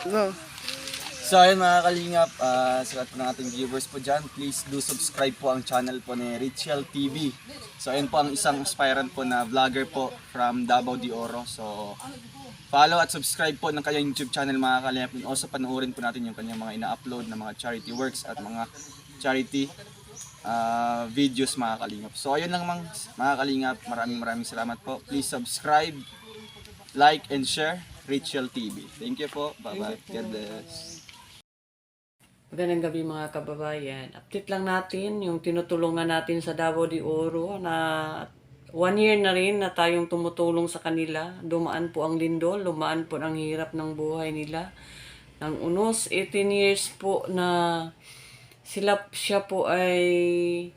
No. So ayun mga kalingap, sa lahat ng ating viewers po dyan, please do subscribe po ang channel po ni Richel TV. So ayun po ang isang aspirant po na vlogger po from Davao de Oro. So follow at subscribe po ng kanyang YouTube channel mga kalingap. And also panoorin po natin yung kanyang mga ina-upload na mga charity works at mga charity videos mga kalingap. So ayun lang mga kalingap, maraming salamat po. Please subscribe, like and share Richel TV. Thank you po. Bye bye. God bless. Magandang gabi mga kababayan. Update lang natin yung tinutulungan natin sa Davao de Oro na 1 year na rin na tayong tumutulong sa kanila. Dumaan po ang lindol, lumaan po ang hirap ng buhay nila. Nang unos 18 years po na siya po ay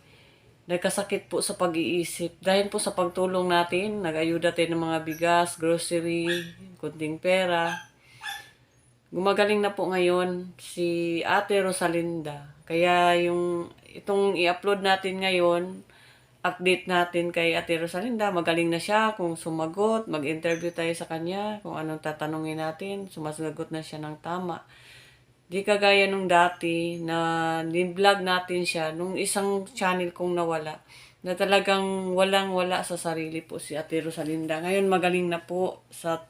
nagkasakit po sa pag-iisip. Dahil po sa pagtulong natin, nag-ayuda tayo ng mga bigas, grocery, kunting pera. Gumagaling na po ngayon si Ate Rosalinda. Kaya itong i-upload natin ngayon, update natin kay Ate Rosalinda, magaling na siya kung sumagot, mag-interview tayo sa kanya, kung anong tatanungin natin, sumasagot na siya ng tama. Di kagaya nung dati na ni-vlog natin siya nung isang channel kong nawala na talagang walang-wala sa sarili po si Ate Rosalinda. Ngayon magaling na po sa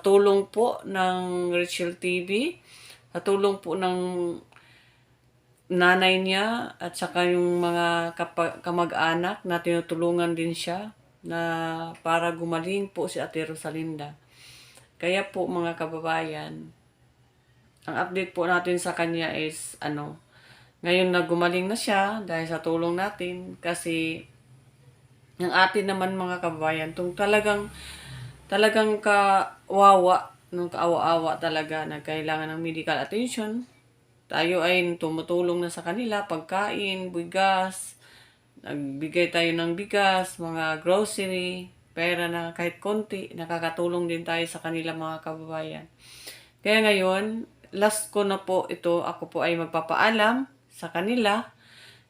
tulong po ng Richel TV, sa tulong po ng nanay niya at saka yung mga kamag-anak na tinutulungan din siya na para gumaling po si Ate Rosalinda. Kaya po mga kababayan, ang update po natin sa kanya is ngayon na gumaling na siya dahil sa tulong natin kasi ang atin naman mga kababayan, talagang kawawa, nung kaawa-awa talaga na kailangan ng medical attention. Tayo ay tumutulong na sa kanila, pagkain, bigas, nagbigay tayo ng bigas, mga grocery, pera na kahit konti, nakakatulong din tayo sa kanila mga kababayan. Kaya ngayon, last ko na po ito, ako po ay magpapaalam sa kanila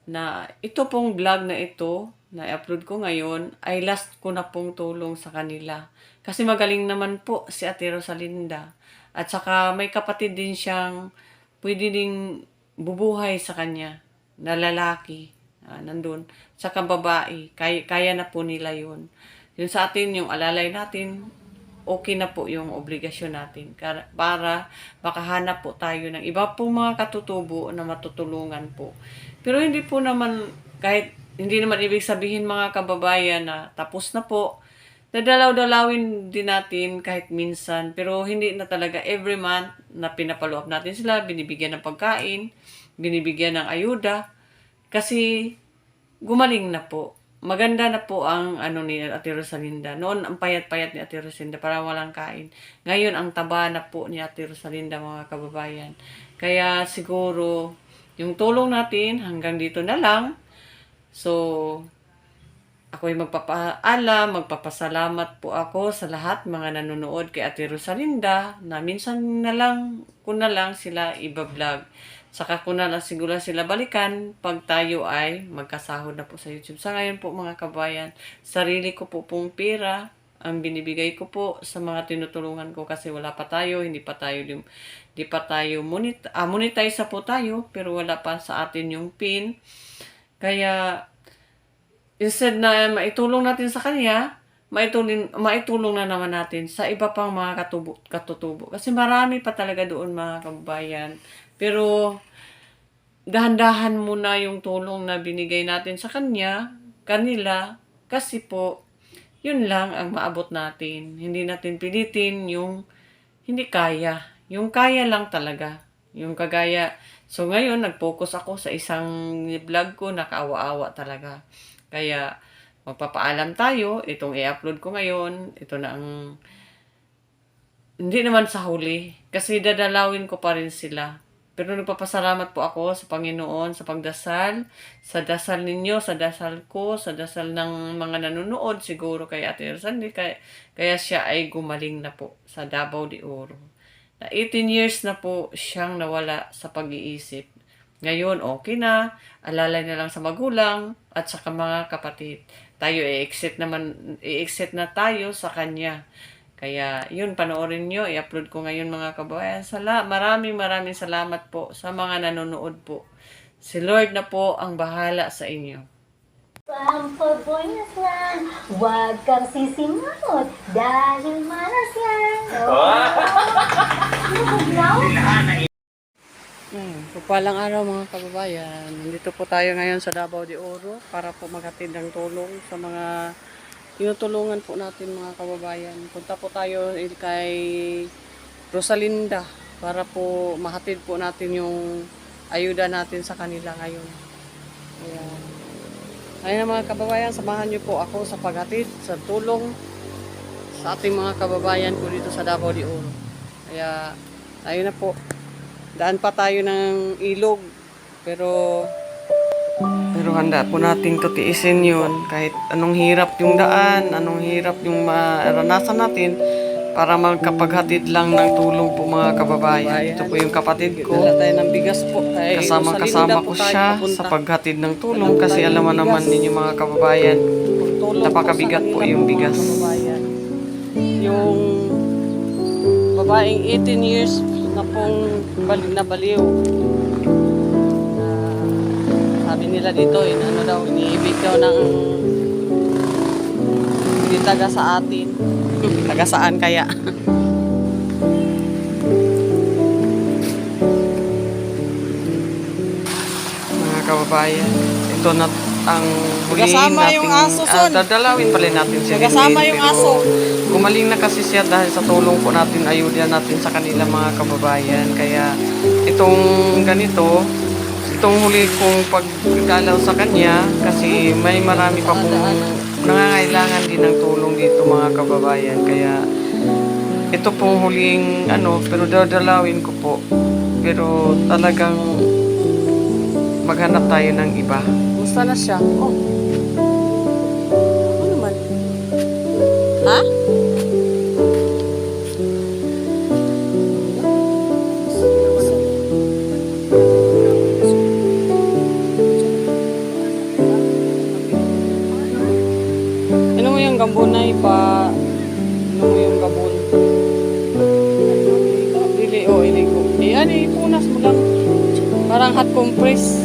na ito pong vlog na ito, na i-upload ko ngayon, ay last ko na pong tulong sa kanila. Kasi magaling naman po si Ate Rosalinda. At saka may kapatid din siyang pwede ding bubuhay sa kanya na lalaki. Nandun. Saka babae. Kaya na po nila yun. Yun sa atin, yung alalay natin, okay na po yung obligasyon natin para makahanap po tayo ng iba pong mga katutubo na matutulungan po. Pero hindi po naman, kahit hindi naman ibig sabihin mga kababayan na tapos na po, dadalaw-dalawin din natin kahit minsan, pero hindi na talaga every month na pinapalo-up natin sila, binibigyan ng pagkain, binibigyan ng ayuda, kasi gumaling na po. Maganda na po ang ni Ate Rosalinda. Noon, ang payat-payat ni Ate Rosalinda para walang kain. Ngayon, ang taba na po ni Ate Rosalinda, mga kababayan. Kaya siguro, yung tulong natin hanggang dito na lang. So, ako ay magpapasalamat po ako sa lahat mga nanonood kay Ate Rosalinda na minsan na lang, sila iba-vlog. Saka ko na lang siguro sila balikan pag tayo ay magkasahod na po sa YouTube. Sa ngayon po mga kabayan, sarili ko po pong pera ang binibigay ko po sa mga tinutulungan ko kasi wala pa tayo, hindi pa tayo monetize na po tayo pero wala pa sa atin yung PIN. Kaya instead na maitulong natin sa kanya, maitulong na naman natin sa iba pang mga katutubo. Kasi marami pa talaga doon mga kababayan. Pero dahan-dahan muna yung tulong na binigay natin sa kanila, kasi po, yun lang ang maabot natin. Hindi natin pilitin yung hindi kaya. Yung kaya lang talaga. Yung kagaya. So ngayon, nag-focus ako sa isang vlog ko na kaawa-awa talaga. Kaya, magpapaalam tayo. Itong i-upload ko ngayon. Ito na ang hindi naman sa huli. Kasi dadalawin ko pa rin sila. Pero nagpapasalamat po ako sa Panginoon sa pagdasal, sa dasal ninyo, sa dasal ko, sa dasal ng mga nanonood siguro kay Ate Rosalinda. Kaya siya ay gumaling na po sa Davao de Oro. Na 18 years na po siyang nawala sa pag-iisip. Ngayon, okay na. Alalay na lang sa magulang at sa mga kapatid. Tayo i-exit na tayo sa kanya. Kaya yun, panoorin nyo. I-upload ko ngayon mga kababayan. Maraming salamat po sa mga nanonood po. Si Lord na po ang bahala sa inyo. Pampabuenas lang, huwag kang sisimangot dahil malas yan. Papalang araw mga kababayan. Nandito po tayo ngayon sa Davao de Oro para po maghatid ng tulong sa mga tinutulungan po natin mga kababayan. Punta po tayo kay Rosalinda para po mahatid po natin yung ayuda natin sa kanila ngayon. Ayan. Ayun mga kababayan, samahan niyo po ako sa paghatid, sa tulong sa ating mga kababayan po dito sa Davao de Oro. Kaya, ayun na po. Daan pa tayo ng ilog. Pero handa po natin to tiisin yun. Kahit anong hirap yung daan, anong hirap yung maranasan natin para magkapaghatid lang ng tulong po mga kababayan. Ito po yung kapatid ko. Dala tayo ng bigas po. Kasama ko siya sa paghatid ng tulong kasi alam mo naman ninyo mga kababayan, napakabigat po yung bigas. Yung babaeng 18 years na pong baliw. Sabi nila dito, ano daw, iniibig daw ng hindi taga sa atin. Taga saan kaya? Mga kababayan, ito na ang huling nating dadalawin pala natin siya. Kasama yung aso. Gumaling na kasi siya dahil sa tulong po natin, ayuda natin sa kanila mga kababayan. Kaya itong ganito, itong huli kong pagdalaw sa kanya kasi may marami pa pong nangangailangan din ng tulong dito mga kababayan. Kaya ito pong huling pero dadalawin ko po. Pero talagang maghanap tayo ng iba. Gusto na siya? Oh. Ano naman? Ha? Ano mo yung gambunay pa? Ano mo yung gabon? Dili o iligo. Ipunas mo lang. Parang hot compress.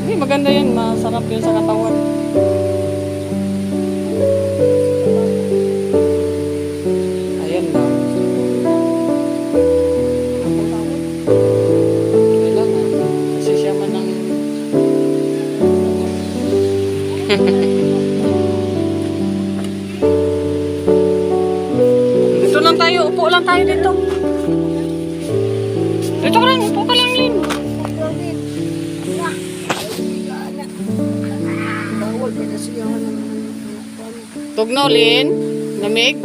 Hindi, maganda yan. Masarap yun sa katawan. Ayan na. Kailangan. Kasi siya man ang... Dito lang tayo. Upo lang tayo dito. Dito ka lang. Upo ka lang, Lin. Tugnaw, Lin. Lamig.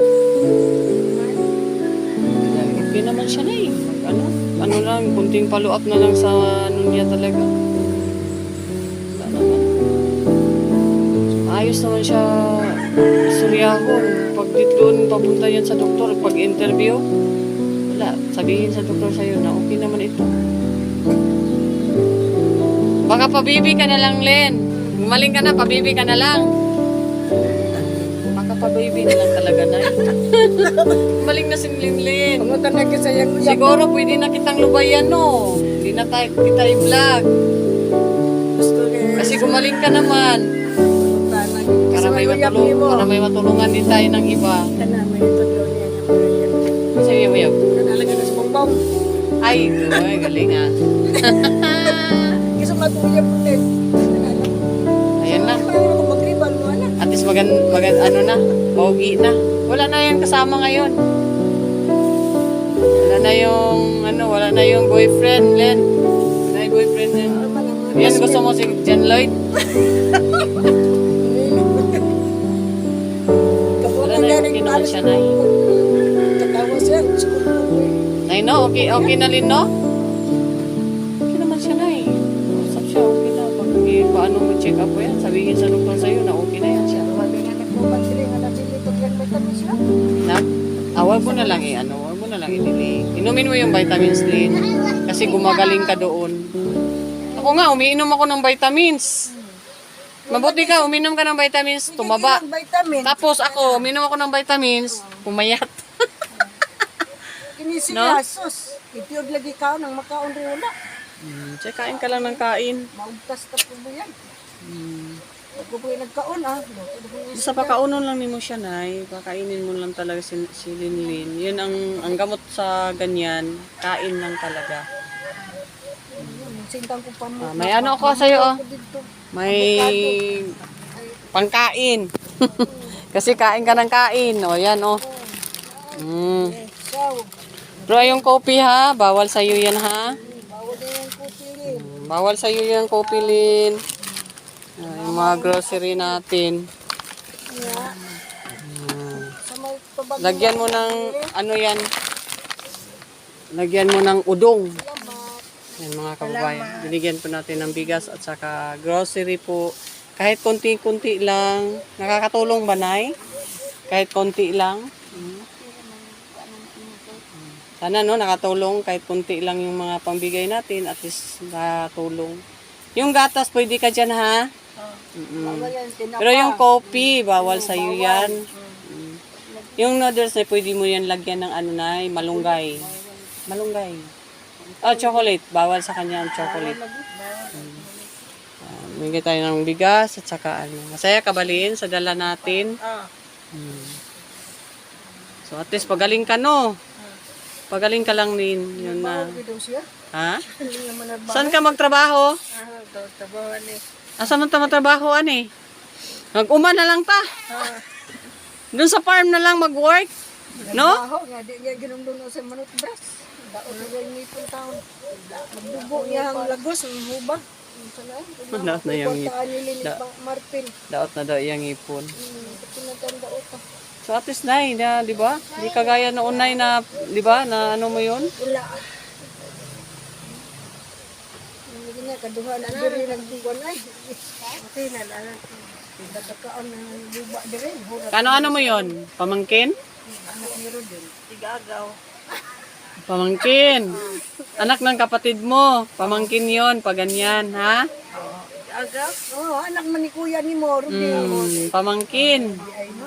Okay naman siya na eh. Ano lang, kunting follow up na lang sa niya talaga. Wala naman. Ayos naman siya. Suryaho. Pag doon, papunta yan sa doktor. Pag interview, wala. Sabihin sa doktor sa'yo na okay naman ito. Baka pabibi ka na lang, Len. Gumaling ka na, pabibi ka na lang. Baka pabibi na lang talaga na. Gumaling na si Linlin. Siguro pwede na kitang lubayan, no? Hindi na kita i-vlog. Kasi gumaling ka naman. Para may matulungan din tayo ng iba. Kasi yun. Ay, galing ah. Ayan na. At least ano na, pogi na. Wala na yung kasama ngayon. Wala na yung boyfriend, Len. Wala na yung boyfriend, Len. Yan, gusto mo si Jen Lloyd? Wala na yung okay naman siya, Nay. Nay, no? Okay na, Lin, no? Okay naman siya, Nay. Usap siya, okay na. Pag paano mo check up po yan, sabihin sa doktor sa'yo na okay na yan siya. Wag mo na lang wag mo na lang i-delay. Inumin mo yung vitamins din. Kasi gumagaling ka doon. Ako nga, umiinom ako ng vitamins. Mabuti ka, uminom ka ng vitamins, tumaba. Tapos ako, uminom ako ng vitamins, pumayat. ni siya, sus. Ipiyod lagi ka nang makaon rin wala. Che, kain ka lang ng kain. Maugtas ta po mo yan. Ako po yung nagkaon Basta pakaunon lang nimo siya, Nay. Pakainin mo lang talaga si Linlin. Yun ang gamot sa ganyan. Kain lang talaga. Sintang ko pa mo. May ano ako sa'yo, oh. May pangkain. Kasi kain ka ng kain. O, yan, oh. So, Bro, yung kopi, ha? Bawal sa'yo yan, ha? bawal din yung kupilin. Bawal sa'yo yung kopi, Lin. Yung mga grocery natin. Sa may tubag Lagyan mo ng, ano yan? Lagyan mo ng udong. Yan mga kababayan. Binigyan po natin ng bigas at saka grocery po. Kahit konti-konti lang. Nakakatulong ba, Nay? Kahit konti lang. Sana no, nakatulong. Kahit konti lang yung mga pambigay natin. At least nakatulong. Yung gatas, pwede ka dyan, ha? bawal yan, tinapa. Pero yung coffee, bawal sa'yo yan. Yung noodles na pwede mo yan lagyan ng ano na, malunggay. Malunggay. Oh, chocolate. Bawal sa kanya ang chocolate. Bigay tayo ng bigas at saka ano. Masaya ka ba, Lin, sa dala natin? So at least pagaling ka, no? Pagaling ka lang, Lin. Yun na. Ito siya. Ha? Hindi naman na ba? Saan ka magtrabaho? Tabawan eh. Asa man ta matrabaho, ani? Mag-uma na lang ta. Doon sa farm na lang mag-work. No? Baho nga, di niya ginundong sa manot bras. Daon na yung ngipon taon. Magdugo niya ang lagos, ang hubag. Daot na yung Puntaan ni Linis Martin. Daot na daw yung ipon. Pinaganda ito. So at least nay, na, di ba? Di kagaya noon nay na, di ba? Na ano mo yun? Wala. Hindi niya, kaduha na diri nagdugon ay. Okay na lang. Nagkakaon na luba diri. Ano mo yun? Pamangkin? Anak ni Rodel. Tigagaw. Pamangkin. Anak ng kapatid mo. Pamangkin yon pag ganyan, ha? Agaw? Oo, anak man ni kuya ni mo, Rodel. Pamangkin. Ay, no?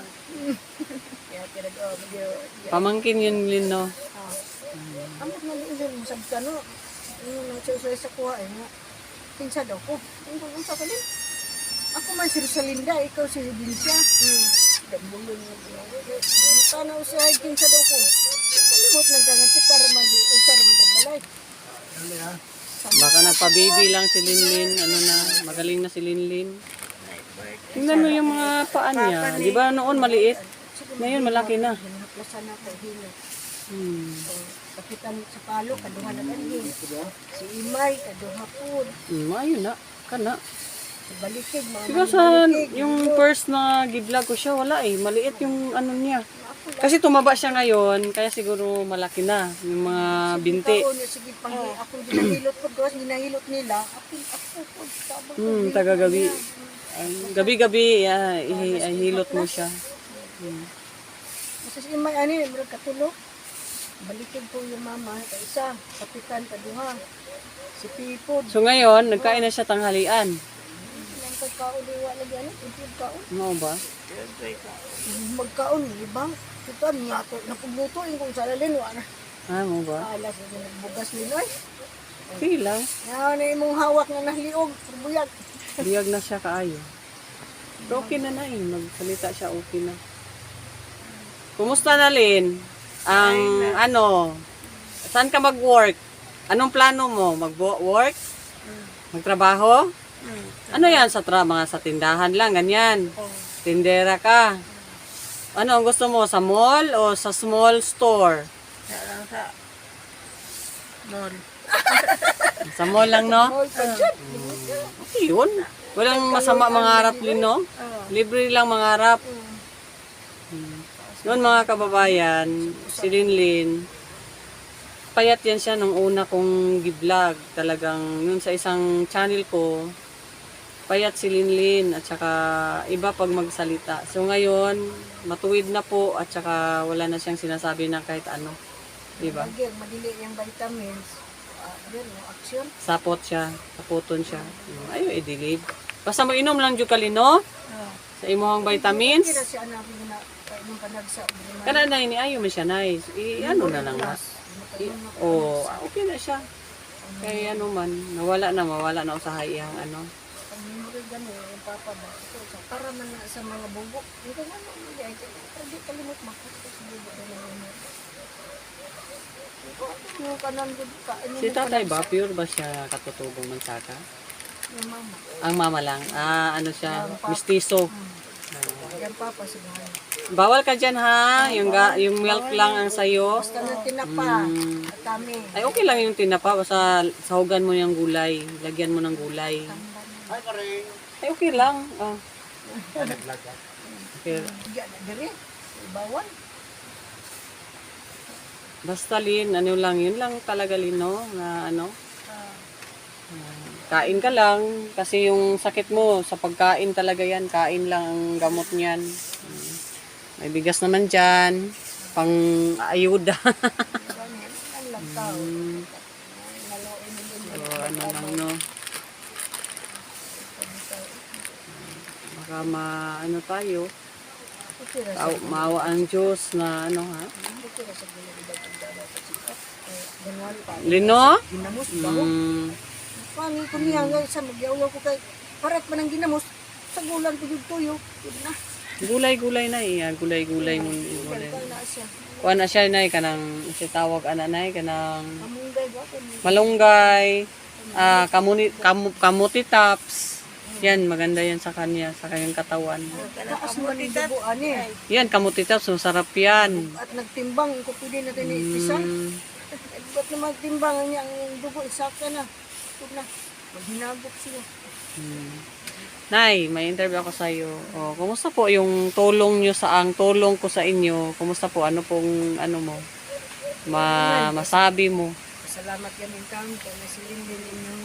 Kaya tinagawa mo diyo. Pamangkin yun, Lino. Amat na din mo sabi ka, no? Nung sa kuha, eh, nga. Pinsa daw ko. Ang sa kalin. Ako man si Rosalinda, ikaw si Dinsya. Dambulong mo. Tanaw siya, pinsa daw ko. Kalimot lang ka nga, para magbalay. Baka nagpa-baby lang si Linlin. Ano na, magaling na si Linlin. Tingnan mo yung mga paan niya. Di ba noon maliit? Ngayon malaki na. Hinaplasan na kay Hino. Kapitan sa palo, kaduha na kanhin. Si Imay, kaduha po. Ayun na. Kana. Sa balikid, mga Siguro sa yung first na giblag ko siya, wala eh. Maliit yung ano niya. Kasi tumaba siya ngayon, kaya siguro malaki na yung mga binti. Sige, pang ako ginahilot ko, gawas ginahilot nila. Ako po, tabang Tagagabi. Gabi-gabi, hilot mo siya. Masas Imay, ano yun, marag katulog. Balikid po yung mama, isa, kapitan, kaduha. Si Pipod. So ngayon, nagkain na siya tanghalian. Ang pagkauliwa lagi, ano, ipid kaon. Ano ba? Magkaon, ibang. Ito, napugluto, yung kung salalin, wala. Ano ba? Alas, nagbugas nila. Sige lang. Yan na imong hawak na nahliog, buyag. Biyag na siya kaayo. Pero okay na na eh. Magsalita siya, okay na. Kumusta na, Lin? Ang ano, saan ka mag-work? Anong plano mo? Mag-work? Magtrabaho? Ano yan? Mga sa tindahan lang, ganyan. Tindera ka. Ano ang gusto mo? Sa mall o sa small store? Mall. Sa mall lang, no? Mall pa dyan. Okay yun. Walang masama mangarap, Lin, no? Libre lang mangarap. Noon mga kababayan, si Linlin, payat yan siya nung una kong giblog. Talagang yun sa isang channel ko, payat si Linlin at saka iba pag magsalita. So ngayon, matuwid na po at saka wala na siyang sinasabi na kahit ano. Diba? Lagi, madili yung vitamins. Yan, yung action. Sapot siya, saputon siya. Ayaw i-delete. Basta mo inom lang dyan kalino sa imuhang vitamins. Kira siya anak na nung panagsa. Kana na ini ayo man siya nice. Ano na lang mas. Oh, okay na siya. Kaya ano man, mawala na usahay ang ano. Pag hindi gano'n, yung papa ba? So, para man na sa mga bubok. Hindi ka gano'n, hindi kalimot makot sa bubok na naman. Yung kanan ko ka. Si tatay ba, pure ba siya katutubong mansaka? Yung mama. Ang mama lang. Ah, ano siya, mistiso. Yung papa sa bahay. Bawal ka dyan ha, yung milk lang ang sayo. Basta na tinapa. Mm. At kami. Ay, okay lang yung tinapa, basta sahugan mo yung gulay, lagyan mo ng gulay. Ay, okay lang. Ah. Okay. Diyan na diri. Bawal. Basta Lin, ano lang, yun lang talaga Lin, no? Na ano, kain ka lang. Kasi yung sakit mo, sa pagkain talaga yan, kain lang ang gamot niyan. May bigas naman dyan, pang ayuda. Ganyan. Ang lagtaw. Naloin mo din. So, ano lang, no? Baka ano tayo, Kutira sa maawa ang Diyos na ano ha. kutira sa gulay-gulay pagdala sa sikat. Ganwan pa. Lino? Ginamos baho. Pangin ko niya nga sa magyaw ko kay parat man ang ginamos sa gulang ko yung tuyo. Yun na. Gulay-gulay na iya, gulay-gulay mo. Gulay. Kaya na siya. Kuha na siya na kanang si tawag ana na kanang Amunggay ba ko? malunggay, kamuti tops. Yan, maganda yan sa kanya, sa kanyang katawan. Taas mo ni dugo ani. Yan, kamuti tops, masarap yan. At nagtimbang ko pwede natin iisa. Ba't na magtimbang niya ang dugo isaka na. Ito na. Maghinagok siya. Nay, may interview ako sa iyo. Oh, kumusta po yung tulong niyo tulong ko sa inyo? Kumusta po? Ano pong ano mo? Masabi mo? Salamat yan yung kami. Kaya nasilin din inyong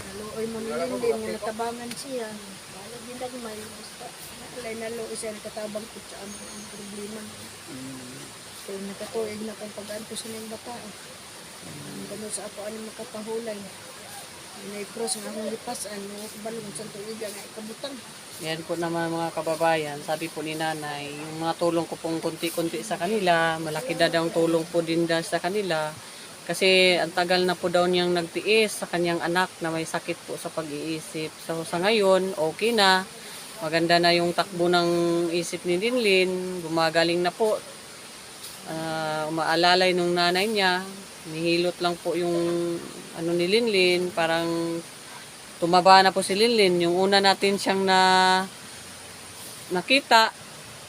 naluoy mo nilin din. Yung natabangan siya. Wala din lang may basta. Alay naluoy siya. Nakatabang ko sa ang problema. So nakatuig na kung pag-anto sa ng bata. Ang gano'n sa ako ano makapahulay. May-cross nga akong lipasan. Mga kabalong sa tuwigan na ikabutang. Yan po naman mga kababayan, sabi po ni nanay, yung mga tulong ko pong kunti-kunti sa kanila, malaki na daw ang tulong po din daw sa kanila. Kasi ang tagal na po daw niyang nagtiis sa kanyang anak na may sakit po sa pag-iisip. So sa ngayon, okay na. Maganda na yung takbo ng isip ni Linlin, gumagaling na po. Umaalalay nung nanay niya, nihilot lang po yung ano ni Linlin, parang tumaba na po si Linlin. Yung una natin siyang nakita,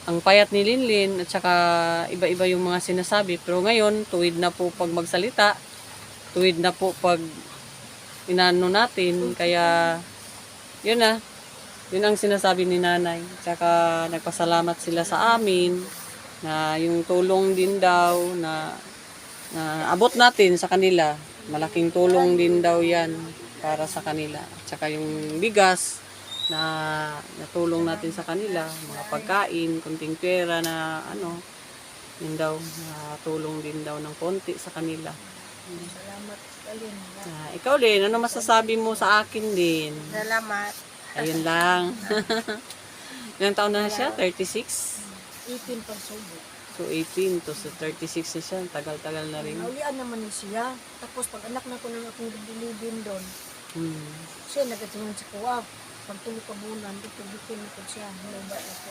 ang payat ni Linlin at saka iba-iba yung mga sinasabi. Pero ngayon, tuwid na po pag magsalita, tuwid na po pag inano natin. Kaya, yun na. Yun ang sinasabi ni nanay. Tsaka nagpasalamat sila sa amin na yung tulong din daw na abot natin sa kanila. Malaking tulong din daw yan para sa kanila. Tsaka yung bigas na natulong natin sa kanila, mga pagkain, kunting pera na ano, yun daw, natulong din daw ng konti sa kanila. Salamat kalin. Ikaw din, ano masasabi mo sa akin din? Salamat. Ayun lang. Ilang taon na siya? 36? 18 pagsubo. So 18 to 36 na siya. Tagal-tagal na rin. Naulian naman ni siya. Tapos pag anak na ko nang akong bilibin doon, siya nagatingan sa kuwa. Pagtulog ka bulan, dito na ko siya. Halaga ako.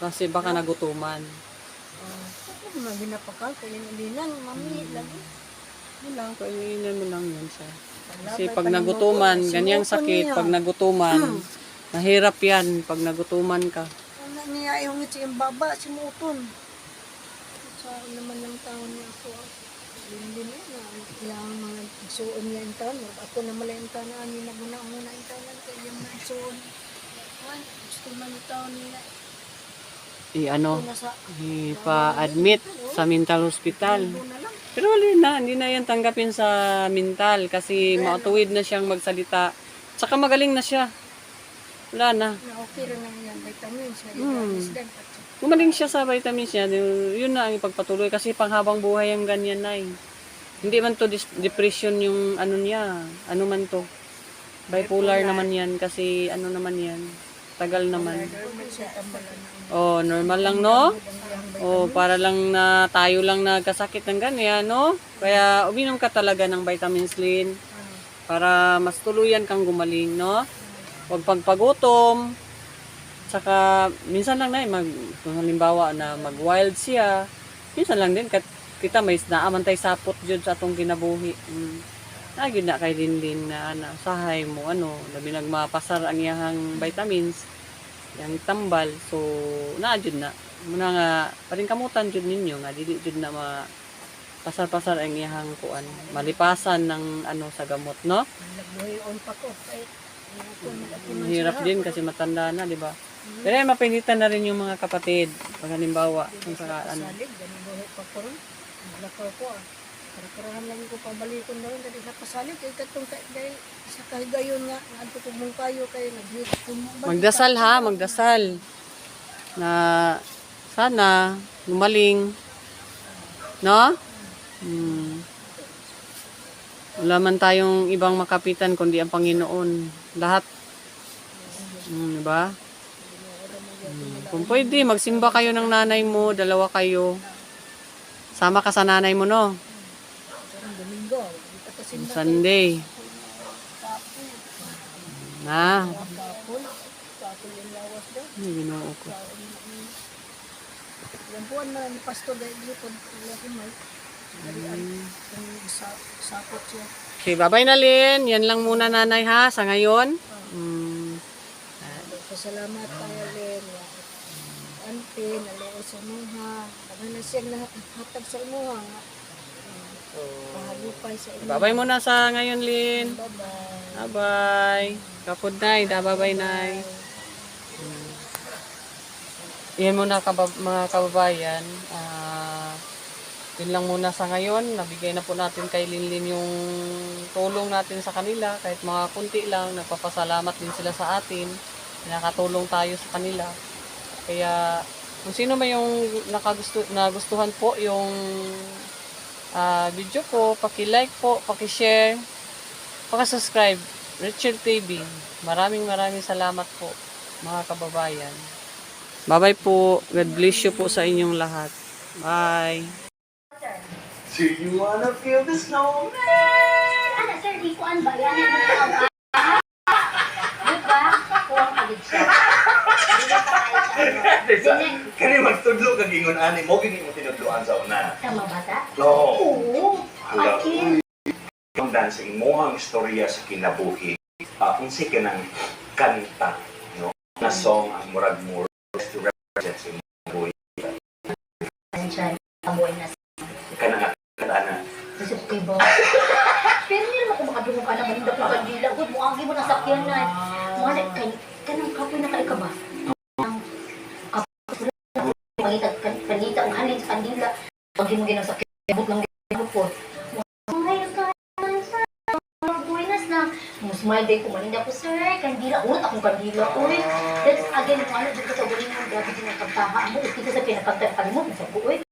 Kasi baka nagutuman. Ano naman ginapakal? Kaya hindi nang mami lagi. Yun lang, kainin mo lang yan siya. Kasi Labay pag pa ng nagutuman, motor, ganyang sinuko sakit, niya. pag nagutuman, mahirap yan pag nagutuman ka. Ano niya yung ngit yung baba, simuton. Sa naman ng taon niya ako. Hindi niya na. Kailangan mga suon niya yung taon. Ako na mala yung taon na amin na muna yung taon na kaya yung mga suon. Ay, gusto man yung taon niya. ipa-admit sa mental hospital. Pero wala na, hindi na yan tanggapin sa mental kasi matuwid na siyang magsalita. Tsaka magaling na siya. Wala na. Na okay rin na yan, vitamins. Gumaling siya sa vitamins niya. Yun na ang ipagpatuloy kasi panghabang buhay ang ganyan na eh. Hindi man to depression yung ano niya. Ano man to. Bipolar naman yan kasi ano naman yan. Tagal naman. Normal siya, tambalan na. Oh, normal lang, no? Oh, para lang na tayo lang nagkasakit ng ganyan, no? Kaya uminom ka talaga ng vitamins, Lin. Para mas tuluyan kang gumaling, no? Huwag pagpagutom. Saka, minsan lang na, kung halimbawa na mag-wild siya, minsan lang din, kita may naamantay sapot dyan sa atong kinabuhi. Nagyod na kay Linlin na sahay mo, labi nagmapasar ang iyahang vitamins, yang tambal, so, nagyod na. Muna nga, paring kamutan jud ninyo, nga, dili jud na pasar-pasar ang iyahang kuan, malipasan ng sa gamot, no? Nagbuhay on pa ko. Kaya, Hirap din kasi matanda na, di ba? Pero mapilitan na rin yung mga kapatid. Pag halimbawa, kung sa salig, ganun buhay pa ko rin. Naglakaw ko Para-parahan lang ko pabalikon na rin. Dali napasalig. Kaya katong sa kahigayon nga. Ngadto ko mong kayo kayo. Magdasal ha, magdasal. Na sana gumaling. No? Wala man tayong ibang makapitan kundi ang Panginoon. Lahat. Diba? Kung pwede, magsimba kayo ng nanay mo, dalawa kayo. Sama ka sa nanay mo, no? Domingo. Sunday. Na. Kapul yung lawas daw. Ginoo ko. Yung buwan na ni Pastor dahil lipon. Lagi may. Sakot siya. Okay, bye-bye na, Lin. Yan lang muna, nanay, ha, sa ngayon. Pasalamat tayo, Len. Ante, nalao sa muha. Ano na siya hatag sa muha. Pahalupay sa inyo. Bye-bye muna sa ngayon, Lin. Bye-bye. Bye-bye. Kapod, nay. Bye-bye, nay. Yan muna, mga kababayan. Yun lang muna sa ngayon. Nabigay na po natin kay Linlin yung tulong natin sa kanila. Kahit mga kunti lang, nagpapasalamat din sila sa atin. Nakatulong tayo sa kanila. Kaya kung sino man yung nagustuhan po yung video ko, paki-like po, paki-share, paki-subscribe. Richel TV. Maraming salamat po, mga kababayan. Bye-bye po. God bless you po sa inyong lahat. Bye. Do you wanna feel the snowman? Ano, sir, di ko ba yan? Diba? Kuwang pagod siya. Kani magtudlo kag ingon ani mo gini mo tinudloan sa una. Tama bata? No. Oo. Hala. Akin. Ang dancing mo ang istorya sa kinabuhi. Unsa ka ng kanta, no? Na song ang murag mo to represent sa kinabuhi. Andiyan, amoy na Kana kana. susuktibo. Pero hindi naman kung makadungog ka na malinda ko kandila. Good, muagi mo na sakyanan. Mga kanang kapoy na kayo ka ba? Ang kapoy na kanita, ang halin sa kandila. Pag mo ginang sakyan, but lang ginang po. Mga buenas na. Smile day ko malinda ko, sir. Kandila. Ulit akong kandila. Uy, that's again, ano dito sa galing mo. Grabe din ang pagtaha mo. Kita sa pinakagtan mo. Sa buoy.